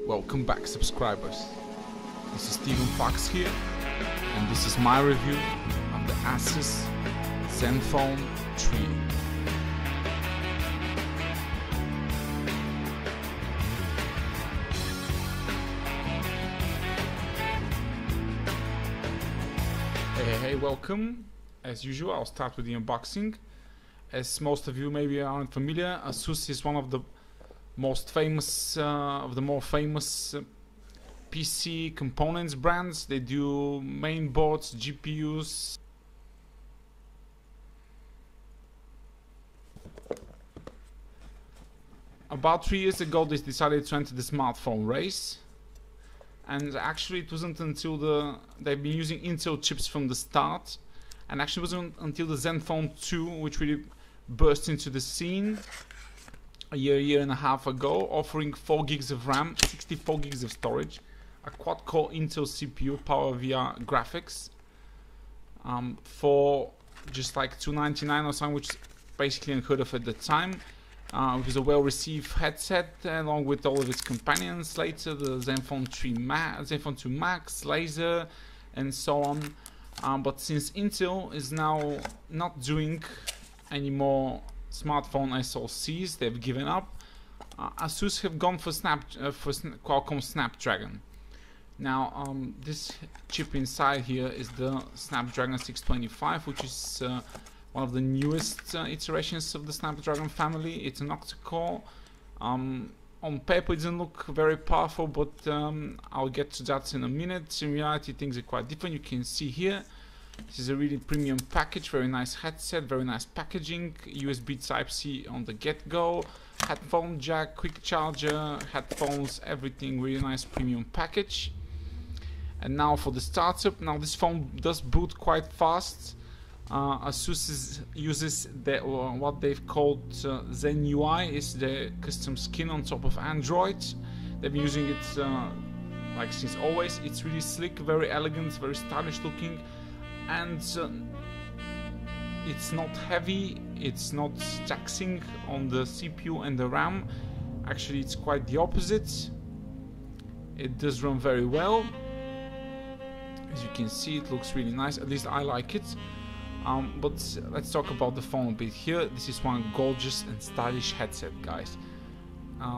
Welcome back, subscribers. This is Steven Fox here, and this is my review of the ASUS Zenfone 3. Hey, welcome. As usual, I'll start with the unboxing. As most of you maybe aren't familiar, ASUS is one of the most famous, more famous PC components brands. They do main boards, GPUs. About 3 years ago, they decided to enter the smartphone race. And actually it wasn't until they've been using Intel chips from the start, and actually it wasn't until the Zenfone 2 which really burst into the scene a year and a half ago, offering 4 gigs of RAM, 64 gigs of storage, a quad-core Intel CPU, power via graphics, for just like $299 or something, which is basically unheard of at the time. It was a well-received headset along with all of its companions later, the Zenfone 2 Max, Laser, and so on. But since Intel is now not doing any more smartphone SoCs, they've given up, ASUS have gone for Qualcomm Snapdragon. Now this chip inside here is the Snapdragon 625, which is one of the newest iterations of the Snapdragon family. It's an Octa-Core. On paper it doesn't look very powerful, but I'll get to that in a minute. In reality things are quite different. You can see here, this is a really premium package, very nice headset, very nice packaging, USB Type-C on the get-go, headphone jack, quick charger, headphones, everything, really nice premium package. And now for the startup. Now this phone does boot quite fast. ASUS uses what they've called Zen UI, is the custom skin on top of Android. They've been using it like since always. It's really slick, very elegant, very stylish looking, and it's not heavy, it's not taxing on the CPU and the RAM. Actually it's quite the opposite. It does run very well. As you can see, it looks really nice, at least I like it. But let's talk about the phone a bit here. This is one gorgeous and stylish headset, guys.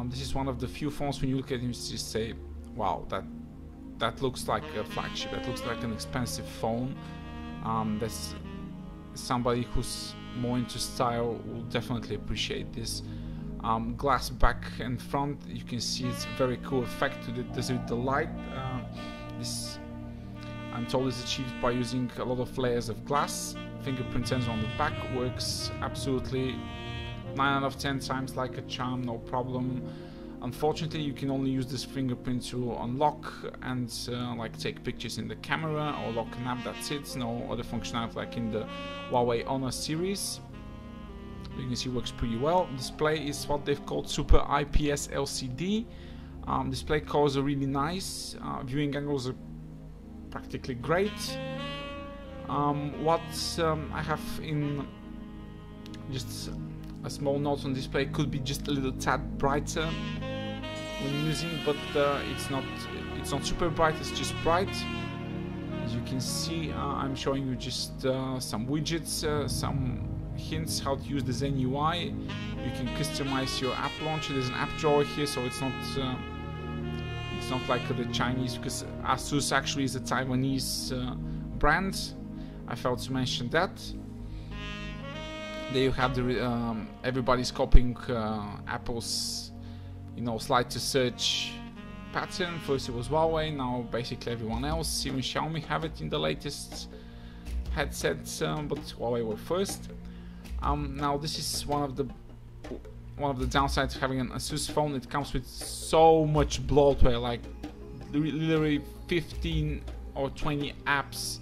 This is one of the few phones when you look at it, you just say, wow, that looks like a flagship, that looks like an expensive phone. That's somebody who's more into style will definitely appreciate this. Glass back and front, you can see it's a very cool effect to does with the light. This, I'm told, is achieved by using a lot of layers of glass. Fingerprint sensor on the back works absolutely 9 out of 10 times like a charm, no problem. Unfortunately, you can only use this fingerprint to unlock and like take pictures in the camera or lock an app. That's it. No other functionality like in the Huawei Honor series. You can see it works pretty well. Display is what they've called Super IPS LCD. Display colors are really nice. Viewing angles are practically great. What I have in just a small note on display, could be just a little tad brighter when using, but it's not super bright, it's just bright. As you can see, I'm showing you just some widgets, some hints how to use the Zen UI. You can customize your app launcher. There's an app drawer here, so it's not like the Chinese, because ASUS actually is a Taiwanese brand. I failed to mention that. There you have the everybody's copying Apple's, slide to search pattern. First it was Huawei, now basically everyone else. Even Xiaomi have it in the latest headsets, but Huawei were first. Now this is one of the downsides of having an ASUS phone. It comes with so much bloatware, like literally 15 or 20 apps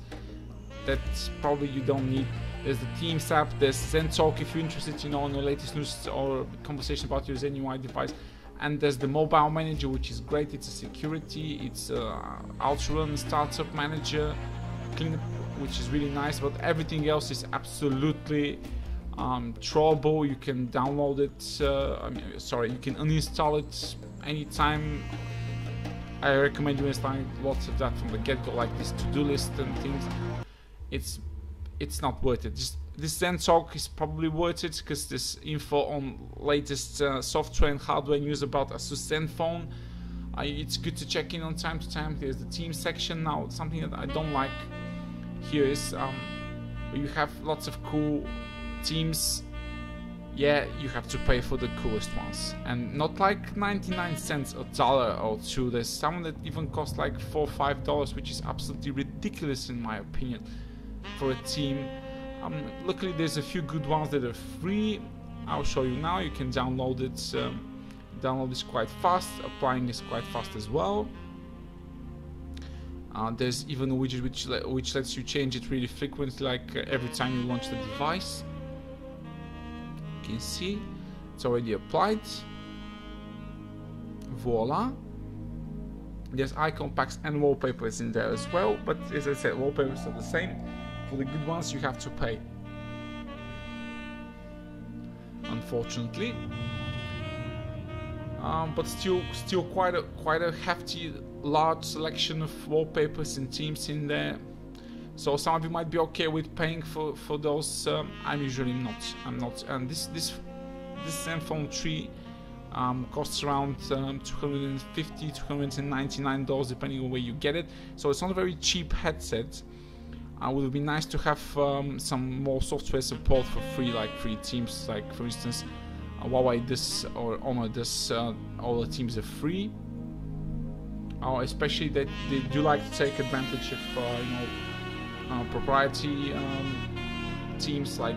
that probably you don't need. There's the Teams app, there's ZenTalk if you're interested, in the latest news or conversation about your Zen UI device, and there's the mobile manager, which is great. It's a security, it's Ultra Startup Manager, cleanup, which is really nice, but everything else is absolutely throwable. You can download it, you can uninstall it anytime I recommend you installing lots of that from the get-go, like this to-do list and things. It's not worth it. Just this Zen talk is probably worth it because this info on latest software and hardware news about ASUS Zenfone. It's good to check in on time to time. There's the team section now. Something that I don't like here is you have lots of cool teams. Yeah, you have to pay for the coolest ones, and not like 99 cents, $1 or $2. There's some that even cost like $4 or $5, which is absolutely ridiculous in my opinion for a team. Luckily there's a few good ones that are free. I'll show you now. You can download it. Download is quite fast. Applying is quite fast as well. There's even a widget which lets you change it really frequently, like every time you launch the device. You can see it's already applied. Voila. There's icon packs and wallpapers in there as well, but as I said, wallpapers are the same. For the good ones you have to pay, unfortunately. But still quite a hefty, large selection of wallpapers and themes in there. So some of you might be okay with paying for those. I'm usually not. I'm not. And this Zenfone 3 costs around $250, $299 depending on where you get it. So it's not a very cheap headset. It would be nice to have some more software support for free, like free teams. Like for instance, Huawei does or Honor does. All the teams are free. Especially that they do like to take advantage of proprietary teams like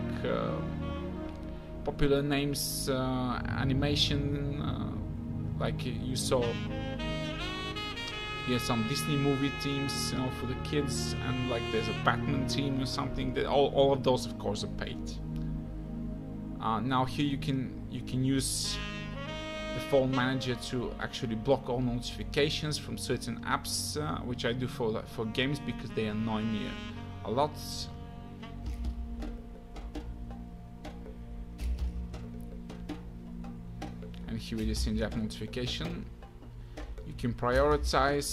popular names, animation, like you saw. Here's some Disney movie teams, for the kids, and like there's a Batman team or something. That all of those, of course, are paid. Now here you can use the phone manager to actually block all notifications from certain apps, which I do for games because they annoy me a lot. And here it is in the app notification. You can prioritize,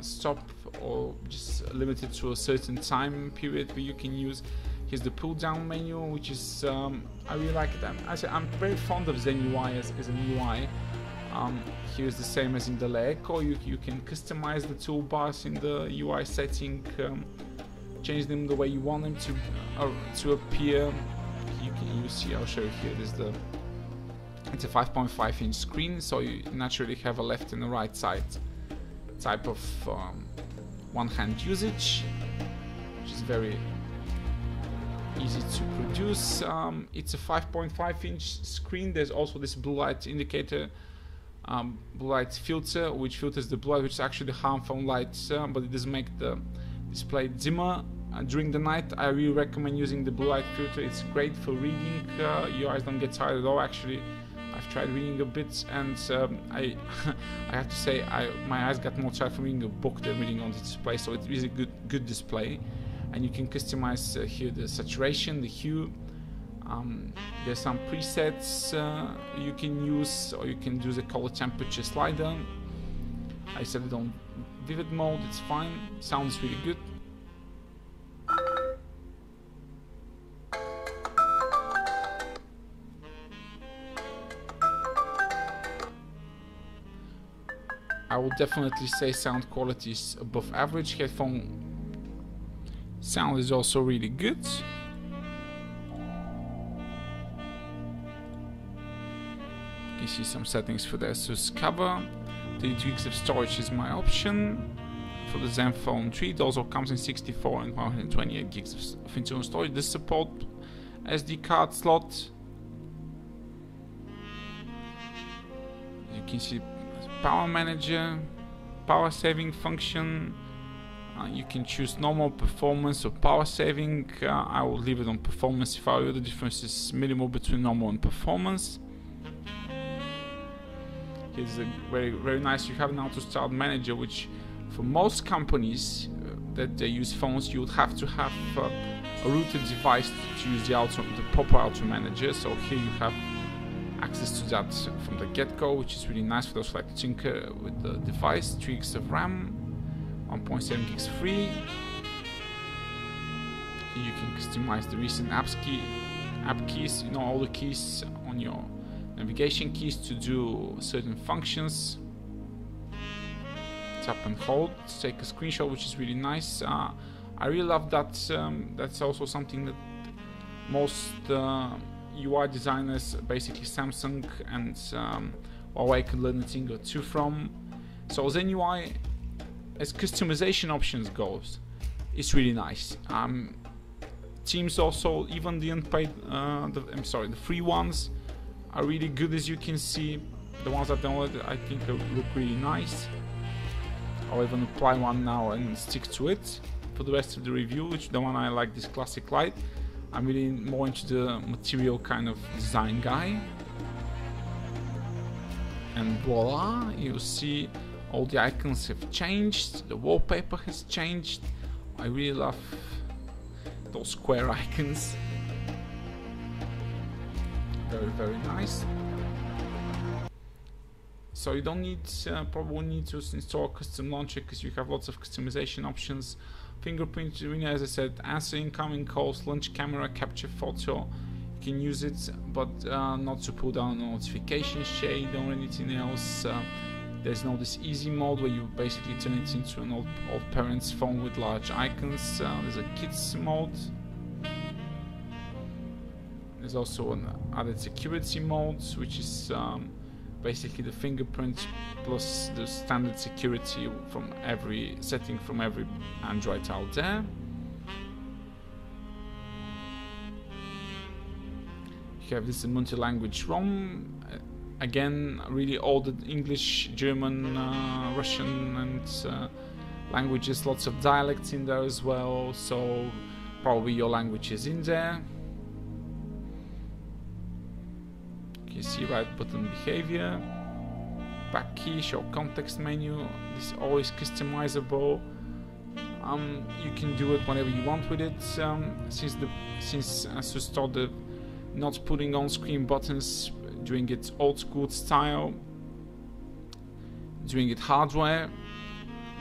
stop, or just limit it to a certain time period where you can use. Here's the pull down menu, which is I really like it. I'm very fond of Zen UI as an UI. Here's the same as in the Echo. You can customize the toolbars in the UI setting, change them the way you want them to appear. You see, I'll show you here. It's a 5.5 inch screen, so you naturally have a left and a right side type of one-hand usage, which is very easy to produce. It's a 5.5 inch screen. There's also this blue light indicator, blue light filter, which filters the blue light, which is actually harmful light, but it doesn't make the display dimmer during the night. I really recommend using the blue light filter. It's great for reading. Your eyes don't get tired at all. Actually, I've tried reading a bit, and I have to say my eyes got more tired from reading a book than reading on the display. So it is a good display, and you can customize here the saturation, the hue. There's some presets you can use, or you can do the color temperature slider. I set it on vivid mode. It's fine. Sounds really good. I would definitely say sound quality is above average. Headphone sound is also really good. You can see some settings for the ASUS cover. 32 gigs of storage is my option for the Zenfone 3. It also comes in 64 and 128 gigs of internal storage. This support SD card slot. You can see power manager, power saving function. You can choose normal, performance, or power saving. I will leave it on performance if I were you. The difference is minimal between normal and performance. Here's a very nice. You have an auto start manager, which for most companies that they use phones, you would have to have a rooted device to use the proper auto manager. So here you have access to that from the get-go, which is really nice for those who like to tinker with the device. 3 gigs of RAM, 1.7 gigs free. Here you can customize the recent app keys, you know, all the keys on your navigation keys to do certain functions. Tap and hold to take a screenshot, which is really nice. I really love that. That's also something that most UI designers, basically Samsung and Huawei, could learn a thing or two from. So Zen UI, as customization options goes, it's really nice. Themes also, even the unpaid, the free ones are really good, as you can see. The ones that downloaded, I think, look really nice. I'll even apply one now and stick to it for the rest of the review, which the one I like, this classic light. I'm really more into the material kind of design guy. And voila, you see all the icons have changed, the wallpaper has changed. I really love those square icons. Very, very nice. So you don't need, probably need to install a custom launcher because you have lots of customization options. Fingerprint, as I said, answer incoming calls, launch camera, capture photo. You can use it, but not to pull down a notification shade or anything else. There's now this easy mode where you basically turn it into an old parent's phone with large icons. There's a kids mode. There's also an added security mode, which is basically the fingerprint plus the standard security from every setting from every Android out there. You have this multi-language ROM. Again, really all the English, German, Russian and languages, lots of dialects in there as well, so probably your language is in there. You see right button behavior, back key, show context menu. This is always customizable. You can do it whenever you want with it. Since ASUS started not putting on-screen buttons, doing it old school style, doing it hardware,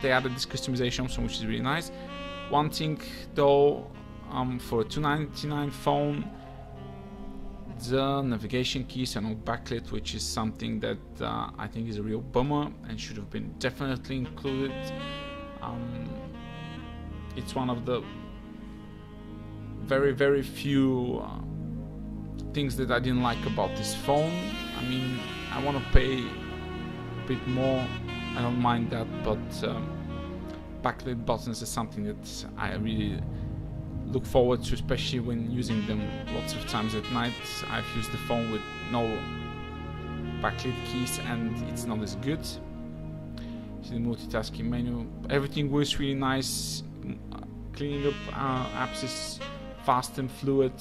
they added this customization option, which is really nice. One thing though, for a $299 phone, the navigation keys are not backlit, which is something that I think is a real bummer and should have been definitely included. It's one of the very, very few things that I didn't like about this phone. I mean, I want to pay a bit more, I don't mind that, but backlit buttons is something that I really look forward to, especially when using them lots of times at night. I've used the phone with no backlit keys and it's not as good. See the multitasking menu, everything works really nice. Cleaning up apps is fast and fluid.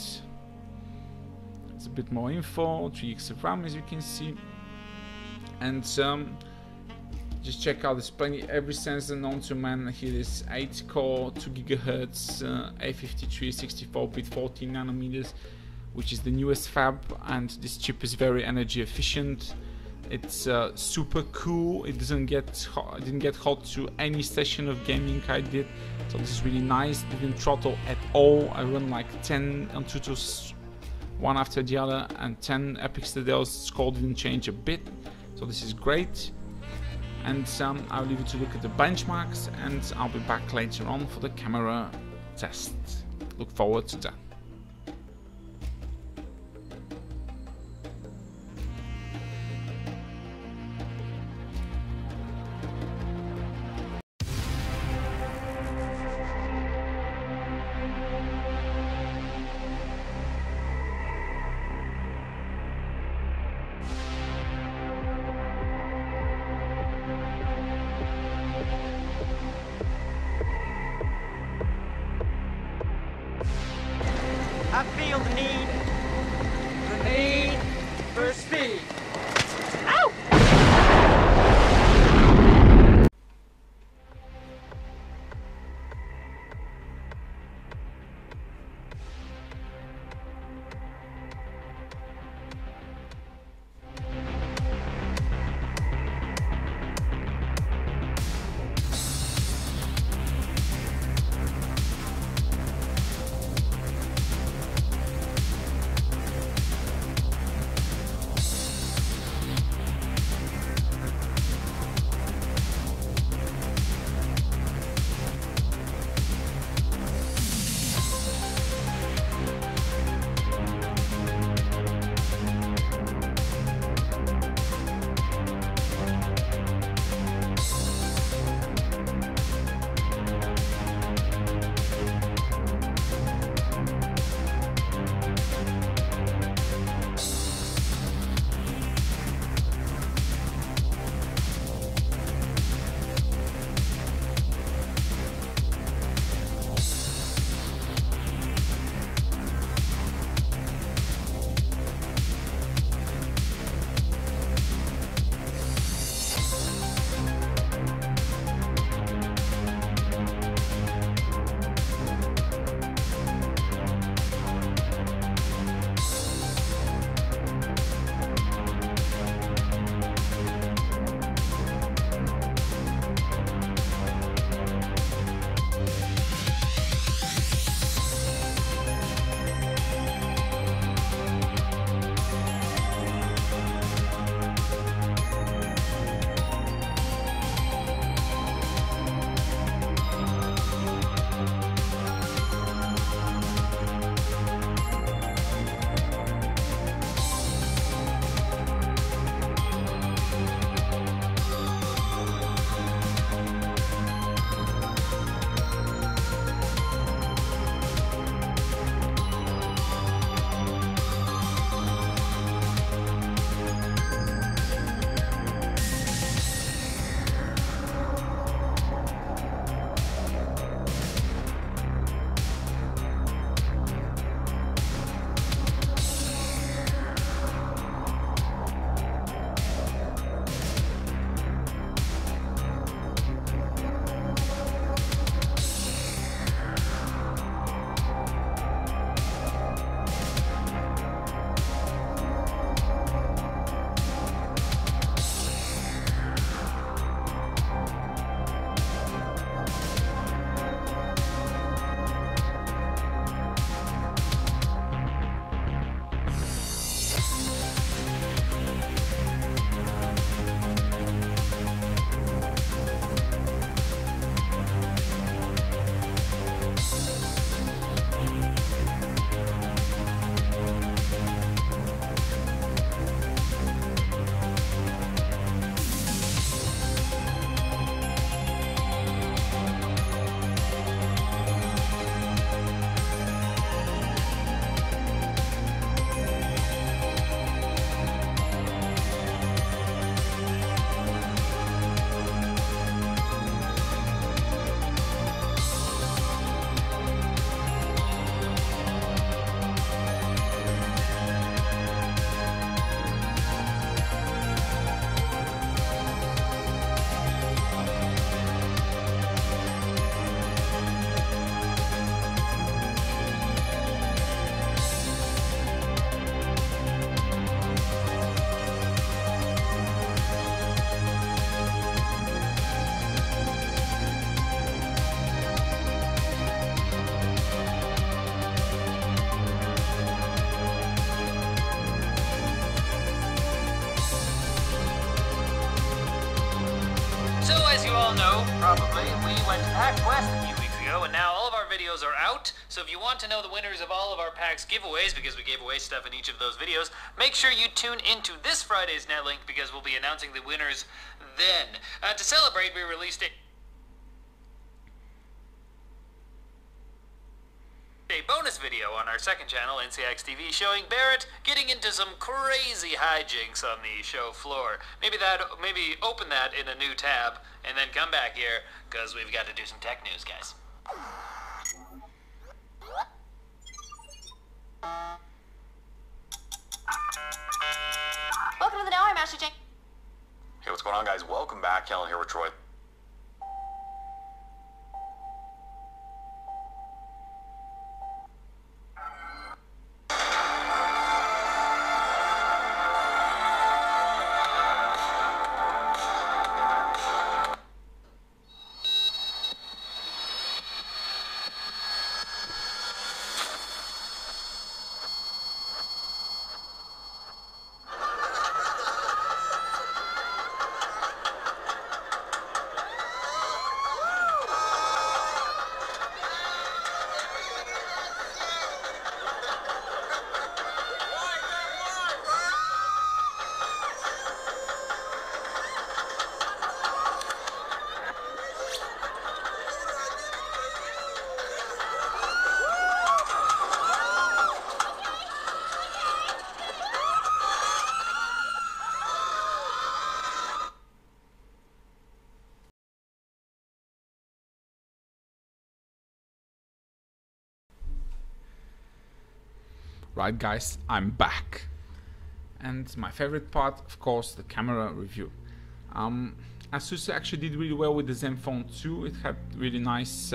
It's a bit more info, 3 gigs of RAM as you can see, and just check out this plenty every sensor known to man. Here is 8-core, 2 GHz, A53, 64-bit, 14 nanometers, which is the newest fab, and this chip is very energy efficient. It's super cool. It didn't get hot to any session of gaming I did, so this is really nice. Didn't throttle at all. I run like 10 Antutus one after the other, and 10 Epic Citadels. Score didn't change a bit, so this is great. And I'll leave you to look at the benchmarks, and I'll be back later on for the camera test. Look forward to that. I feel the need for speed. Ow! as you all know, probably, we went PAX West a few weeks ago, and now all of our videos are out. So if you want to know the winners of all of our PAX giveaways, because we gave away stuff in each of those videos, make sure you tune into this Friday's Netlink, because we'll be announcing the winners then. To celebrate, we released a bonus video on our second channel, NCX TV, showing Barrett getting into some crazy hijinks on the show floor. Maybe open that in a new tab and then come back here, because we've got to do some tech news, guys. Welcome to the Now, I'm Master Jake. Hey, what's going on, guys? Welcome back. Kellen here with Troy. Right guys, I'm back, and my favorite part, of course, the camera review. ASUS actually did really well with the Zenfone 2. It had really nice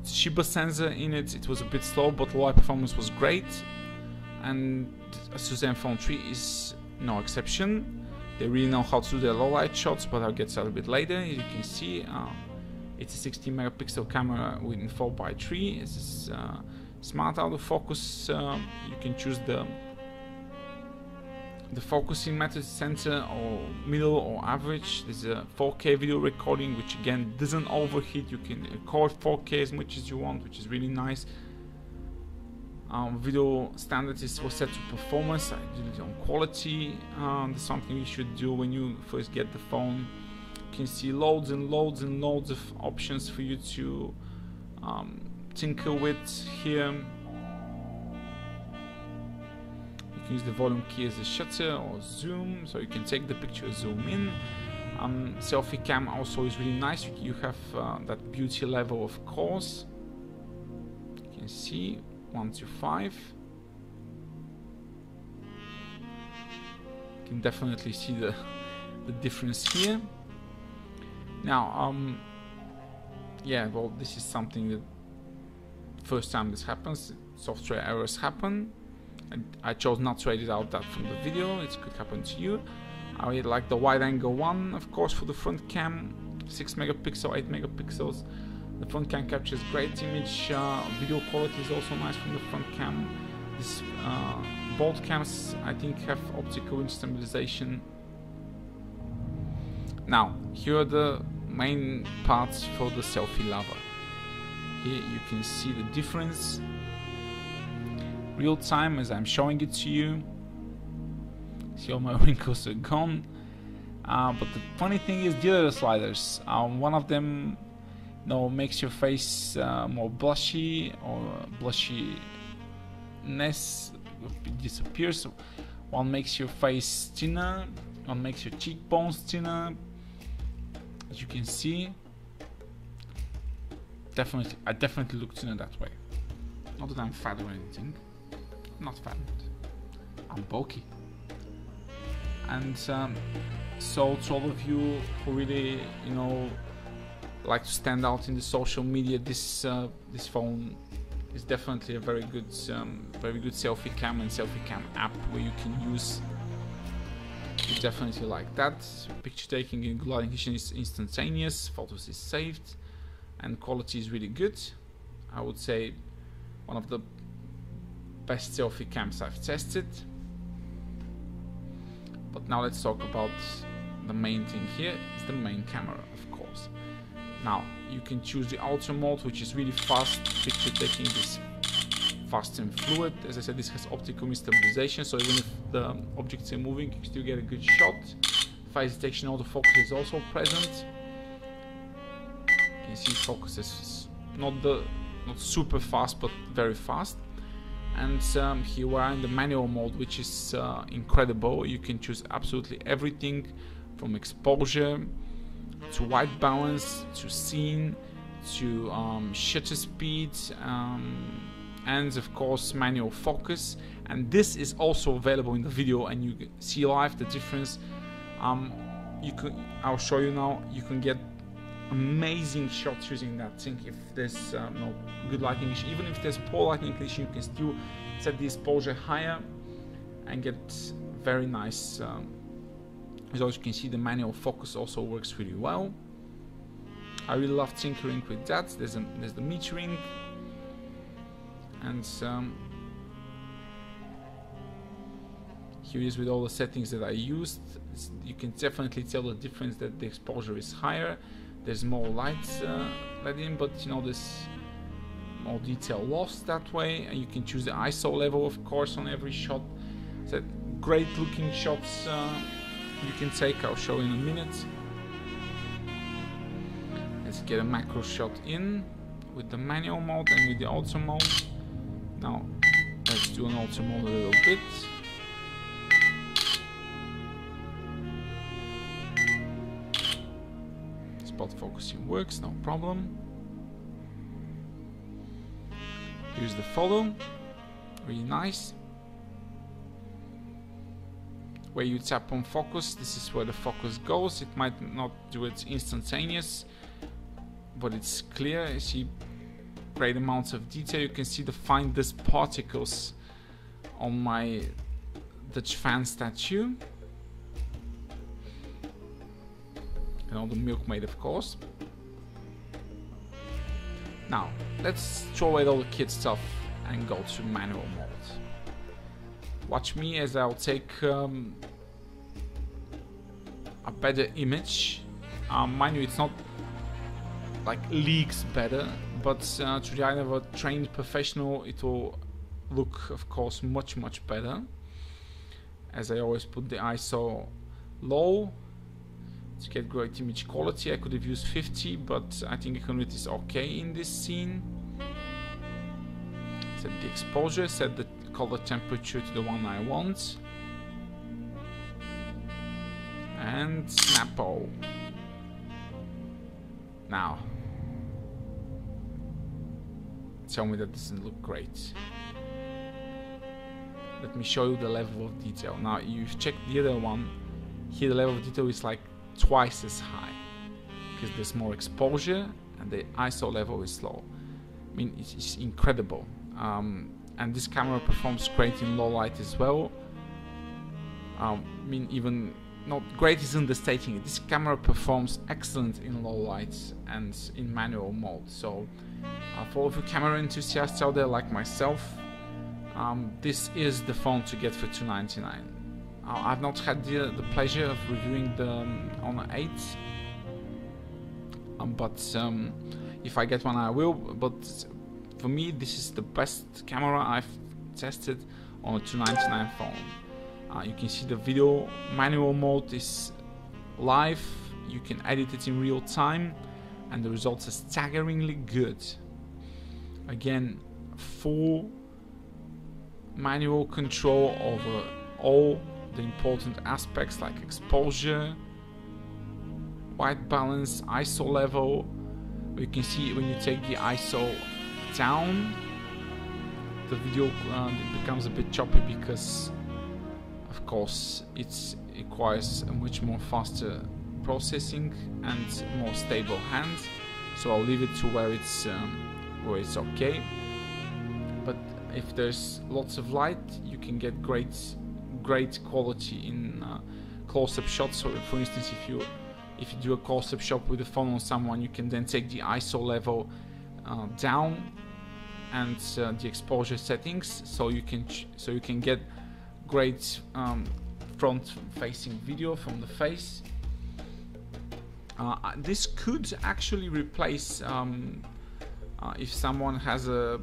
Shiba sensor in it. It was a bit slow, but low performance was great, and ASUS Zenfone 3 is no exception. They really know how to do their low light shots, but I'll get to that a little bit later. As you can see, it's a 16 megapixel camera within 4x3. This is smart autofocus. You can choose the focusing method, center or middle or average. There's a 4K video recording, which again doesn't overheat. You can record 4K as much as you want, which is really nice. Video standard was set to performance. I did it on quality. That's something you should do when you first get the phone. You can see loads and loads and loads of options for you to tinker with here. You can use the volume key as a shutter or zoom, so you can take the picture, zoom in. Selfie cam also is really nice. You have that beauty level, of course. You can see 1 to 5. You can definitely see the difference here. Now, yeah, well, this is something that first time this happens. Software errors happen. I chose not to edit out that from the video. It could happen to you. I really like the wide angle one, of course, for the front cam. 6 megapixel, 8 megapixels. The front cam captures great image. Video quality is also nice from the front cam. This both cams, I think, have optical image stabilization. Now, here are the main parts for the selfie lover. Here you can see the difference real time as I'm showing it to you. See, all my wrinkles are gone. But the funny thing is the other sliders. One of them, you know, makes your face more blushy, or blushiness disappears. One makes your face thinner. One makes your cheekbones thinner. As you can see, I definitely look thinner that way. Not that I'm fat or anything. I'm not fat. I'm bulky. And so to all of you who really, you know, like to stand out in the social media, this phone is definitely a very good selfie cam and selfie cam app where you can use. You definitely like that. Picture taking in good lighting condition is instantaneous. Photos is saved, and quality is really good. I would say one of the best selfie cams I've tested. But now let's talk about the main thing here is the main camera, of course. Now you can choose the ultra mode, which is really fast picture taking. This fast and fluid. As I said, this has optical stabilization, so even if the objects are moving, you still get a good shot. Face detection, autofocus is also present. You can see focus is not super fast, but very fast. And here we are in the manual mode, which is incredible. You can choose absolutely everything from exposure to white balance to scene to shutter speed and of course manual focus. And this is also available in the video, and you can see live the difference. I'll show you now. You can get amazing shots using that thing. If there's no good lighting issue, even if there's poor lighting condition, you can still set the exposure higher and get very nice results. You can see the manual focus also works really well. I really love tinkering with that. There's the metering, and here is with all the settings that I used. You can definitely tell the difference that the exposure is higher. There's more lights let in, but you know, there's more detail lost that way. And you can choose the ISO level, of course, on every shot. So great looking shots you can take. I'll show you in a minute. Let's get a macro shot in with the manual mode and with the auto mode. Now let's do an auto mode a little bit. Spot focusing works, no problem. Here's the photo, really nice. Where you tap on focus, this is where the focus goes. It might not do it instantaneous, but it's clear. You see great amounts of detail. You can see the fine dust particles on my Dutch fan statue. And all the milkmaid, of course. Now let's throw away all the kid stuff and go to manual mode. Watch me as I'll take a better image. Mind you, it's not like leagues better, but to the eye of a trained professional it will look, of course, much better. As I always put the ISO low to get great image quality. I could have used 50, but I think 100 is okay in this scene. Set the exposure, set the color temperature to the one I want, and snap-o. Now tell me that doesn't look great. Let me show you the level of detail. Now you've checked the other one. Here the level of detail is like twice as high because there's more exposure and the ISO level is low. I mean, it's incredible. And this camera performs great in low light as well. I mean, even not great is understating it. This camera performs excellent in low lights and in manual mode. So for all of you camera enthusiasts out there like myself, this is the phone to get for $299. I've not had the pleasure of reviewing the Honor 8, but if I get one I will. But for me this is the best camera I've tested on a $299 phone. You can see the video manual mode is live, you can edit it in real time, and the results are staggeringly good. Again, full manual control over all the important aspects like exposure, white balance, ISO level. You can see when you take the ISO down, the video becomes a bit choppy because of course it requires a much more faster processing and more stable hands. So I'll leave it to where it's okay. But if there's lots of light, you can get great quality in close-up shots. So for instance, if you do a close-up shot with the phone on someone, you can then take the ISO level down and the exposure settings, so you can get great front-facing video from the face. This could actually replace if someone has a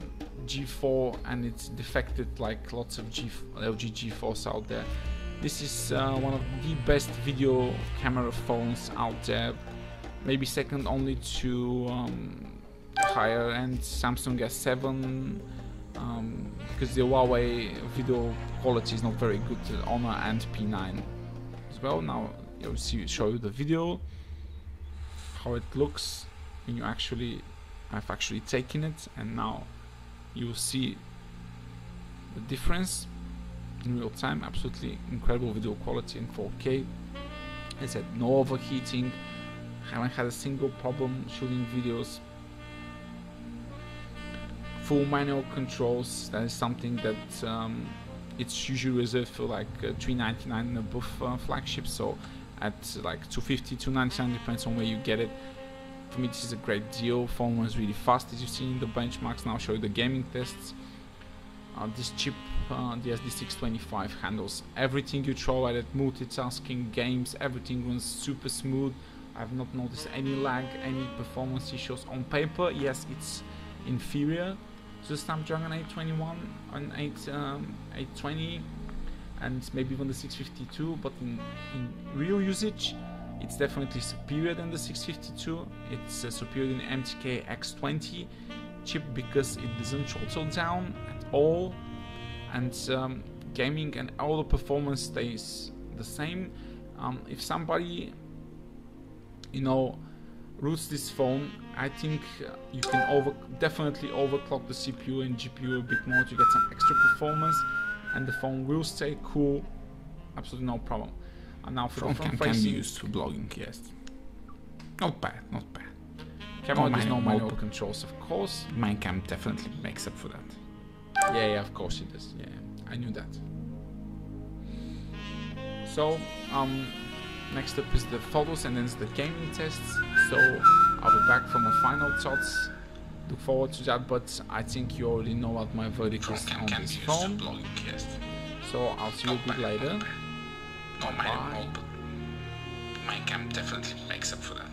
G4 and it's defected, like lots of LG G4s out there. This is one of the best video camera phones out there, maybe second only to higher end Samsung S7, because the Huawei video quality is not very good, Honor and P9 as well. Now I'll show you the video, how it looks when you I've actually taken it, and now you will see the difference in real time. Absolutely incredible video quality in 4K. I said no overheating, haven't had a single problem shooting videos. Full manual controls, that is something that it's usually reserved for like $399 and above flagships, so at like $250, $299 depends on where you get it. For me this is a great deal. Phone was really fast, as you've seen in the benchmarks. Now I'll show you the gaming tests. This chip, the SD625, handles everything you throw at it, multitasking, games, everything runs super smooth. I've not noticed any lag, any performance issues. On paper, yes, it's inferior to the Snapdragon 821 and 820 and maybe even the 652, but in real usage it's definitely superior than the 652. It's superior in MTK X20 chip because it doesn't throttle down at all, and gaming and all the performance stays the same. If somebody roots this phone, I think you can definitely overclock the CPU and GPU a bit more to get some extra performance, and the phone will stay cool, absolutely no problem. And now for the front facing, can be used for blogging, yes. Not bad, not bad. Camera, there's no manual controls, of course. Minecam definitely makes up for that. Yeah, of course it does. Yeah, I knew that. So, next up is the photos and then it's the gaming tests. So, I'll be back for my final thoughts. Look forward to that, but I think you already know what my verdict is on this phone. So, I'll see you a bit later. No, Minecam definitely makes up for that.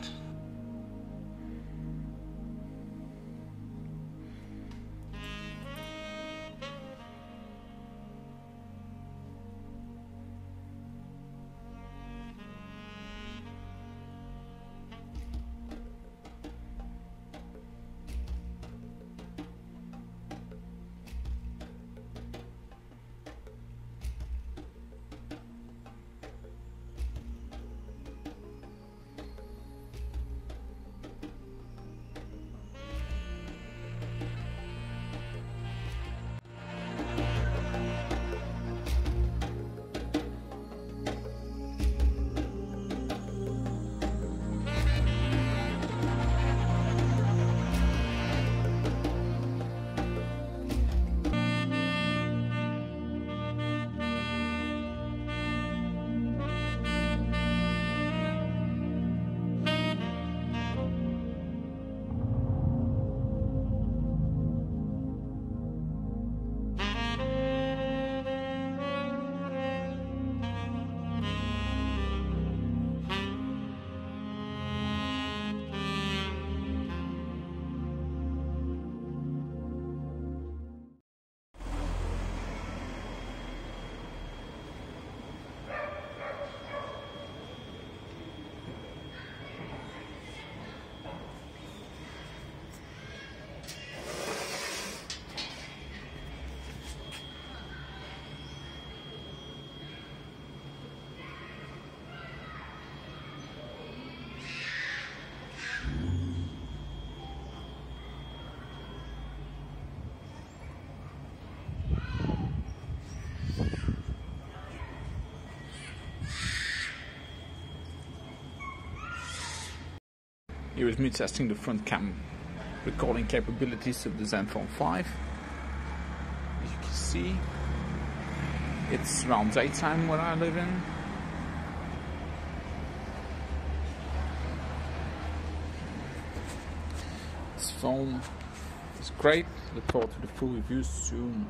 Here is me testing the front cam recording capabilities of the Zenfone 5. As you can see, it's around daytime where I live in. This phone is great. Look forward to the full review soon.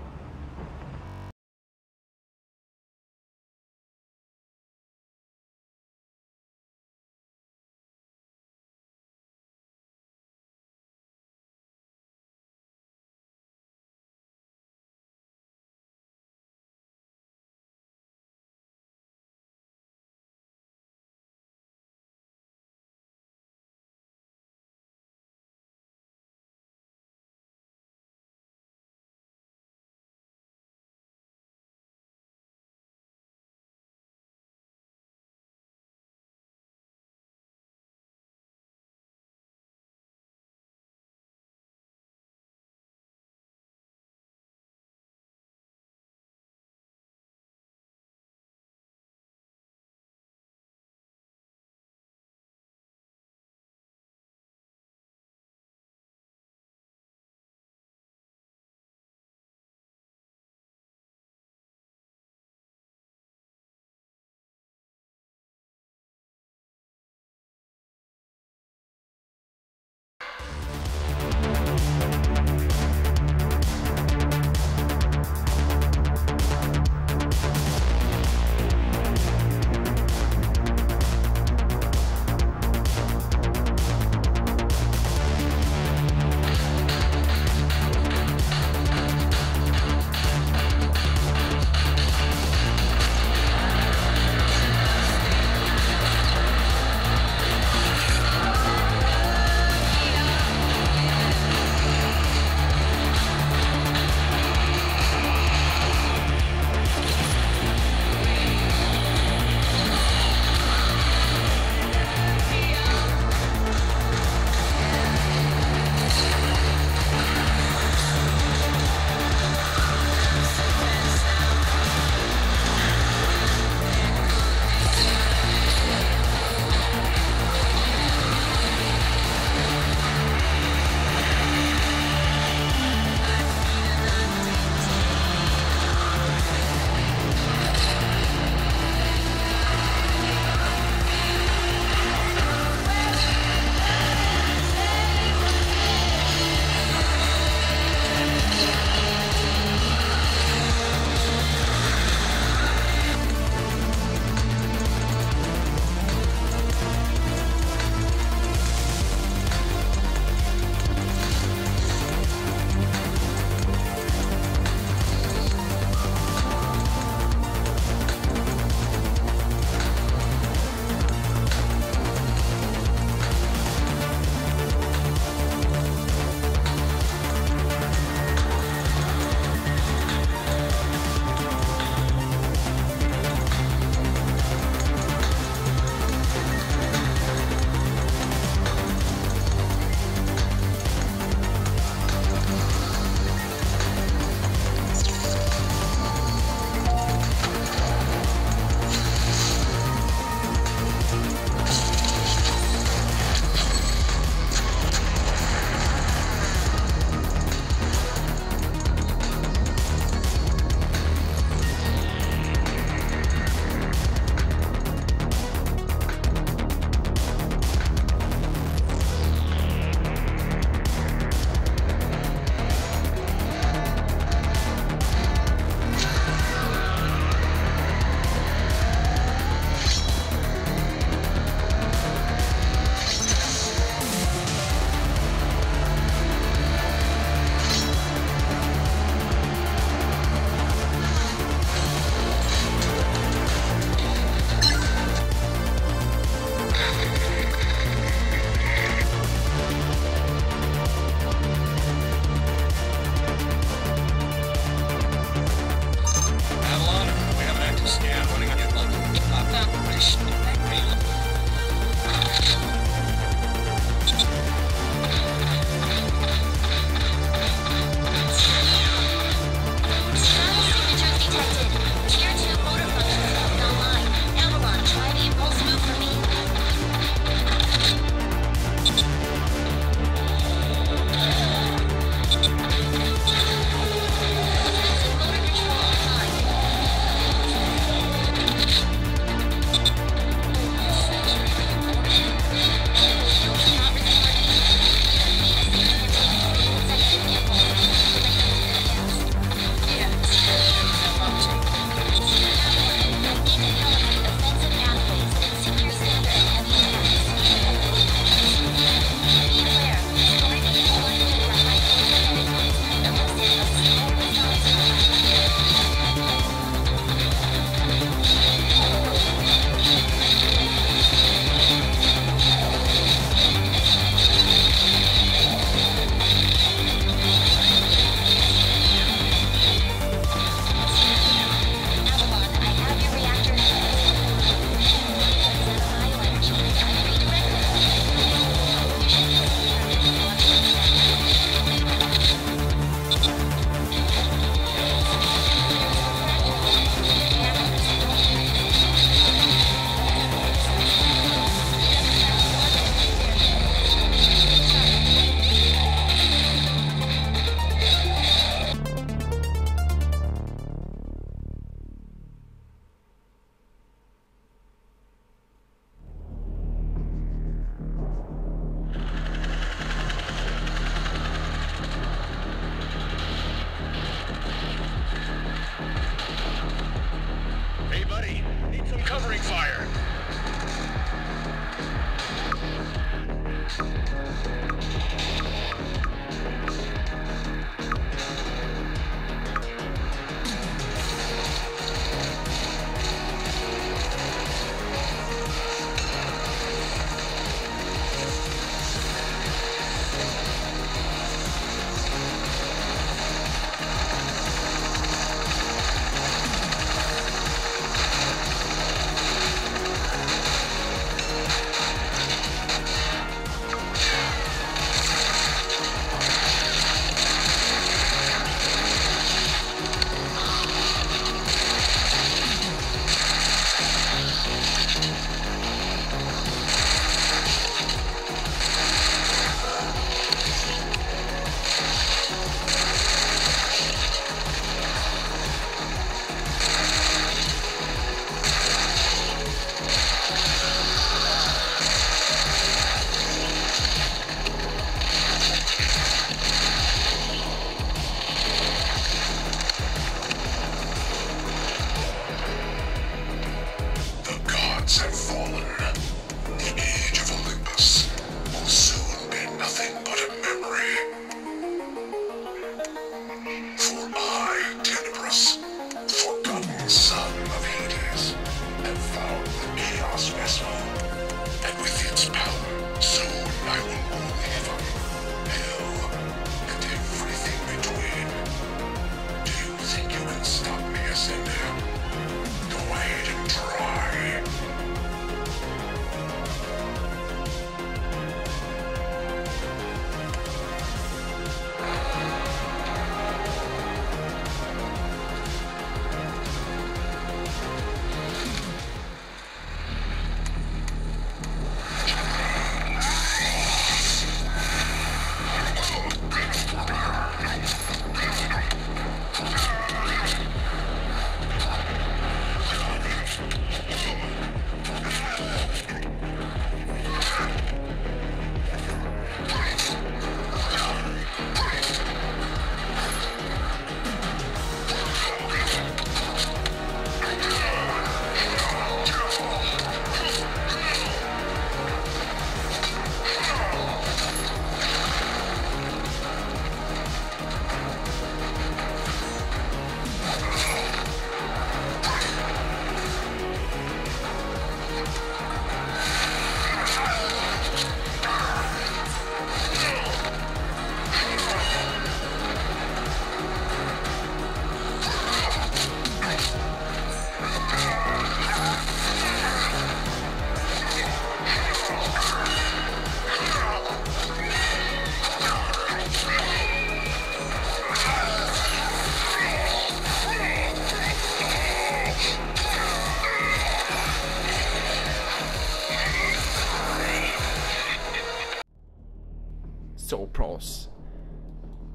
So pros.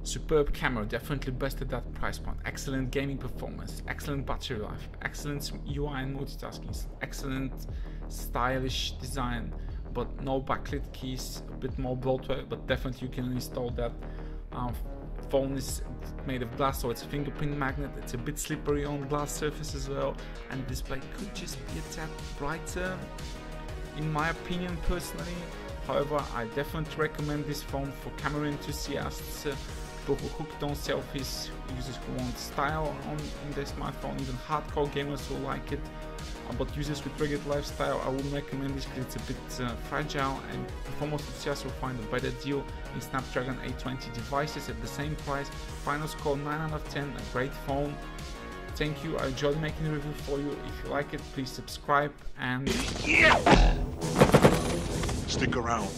Superb camera, definitely best at that price point. Excellent gaming performance, excellent battery life, excellent UI and multitasking, excellent stylish design, but no backlit keys, a bit more bloatware, but definitely you can install that. Phone is made of glass, so it's a fingerprint magnet. It's a bit slippery on glass surface as well, and the display could just be a tad brighter, in my opinion personally. However, I definitely recommend this phone for camera enthusiasts, people who hooked on selfies, users who want style on their smartphone, even hardcore gamers who like it. But users with rugged lifestyle, I wouldn't recommend this because it's a bit fragile, and performance enthusiasts will find a better deal in Snapdragon 820 devices at the same price. Final score 9 out of 10, a great phone. Thank you, I enjoyed making the review for you. If you like it, please subscribe and stick around.